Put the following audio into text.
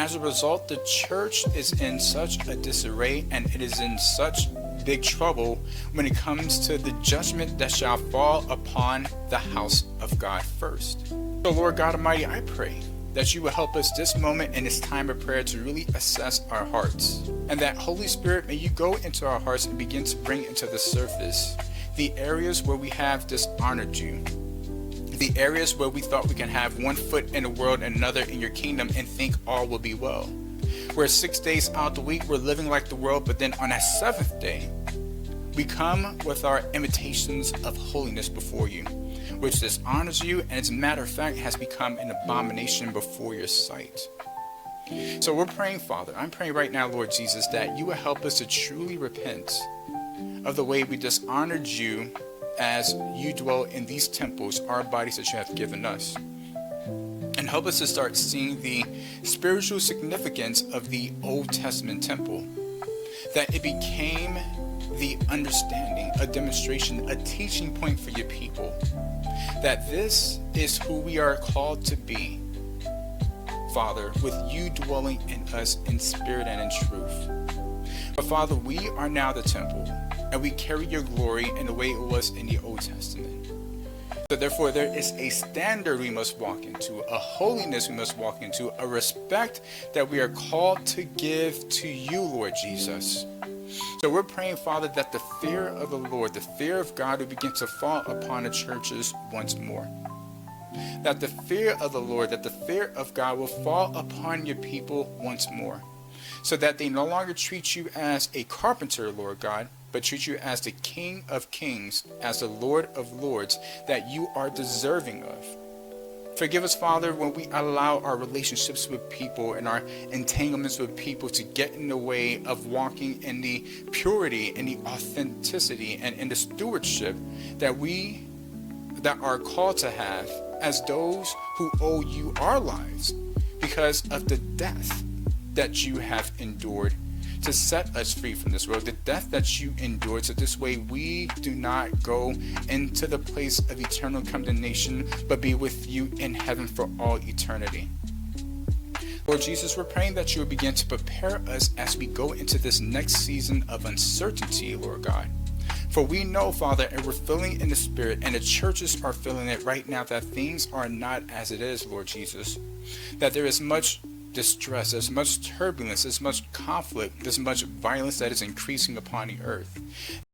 as a result, the church is in such a disarray and it is in such big trouble when it comes to the judgment that shall fall upon the house of God first. So Lord God Almighty, I pray that you will help us this moment in this time of prayer to really assess our hearts. And that Holy Spirit, may you go into our hearts and begin to bring into the surface the areas where we have dishonored you. The areas where we thought we can have one foot in the world and another in your kingdom and think all will be well. Where 6 days out of the week we're living like the world, but then on that seventh day, we come with our imitations of holiness before you, which dishonors you and as a matter of fact has become an abomination before your sight. So we're praying, Father, I'm praying right now, Lord Jesus, that you will help us to truly repent of the way we dishonored you as you dwell in these temples, our bodies that you have given us. And help us to start seeing the spiritual significance of the Old Testament temple. That it became the understanding, a demonstration, a teaching point for your people. That this is who we are called to be, Father, with you dwelling in us in spirit and in truth. But Father, we are now the temple, and we carry your glory in the way it was in the Old Testament. So therefore, there is a standard we must walk into, a holiness we must walk into, a respect that we are called to give to you, Lord Jesus. So we're praying, Father, that the fear of the Lord, the fear of God will begin to fall upon the churches once more. That the fear of the Lord, that the fear of God will fall upon your people once more. So that they no longer treat you as a carpenter, Lord God, but treat you as the King of Kings, as the Lord of Lords, that you are deserving of. Forgive us, Father, when we allow our relationships with people and our entanglements with people to get in the way of walking in the purity and the authenticity and in the stewardship that are called to have as those who owe you our lives because of the death that you have endured to set us free from this world, the death that you endured, so this way we do not go into the place of eternal condemnation, but be with you in heaven for all eternity. Lord Jesus, we're praying that you will begin to prepare us as we go into this next season of uncertainty, Lord God. For we know, Father, and we're feeling in the Spirit, and the churches are feeling it right now, that things are not as it is, Lord Jesus. That there is much distress, there's much turbulence, there's much conflict, there's much violence that is increasing upon the earth.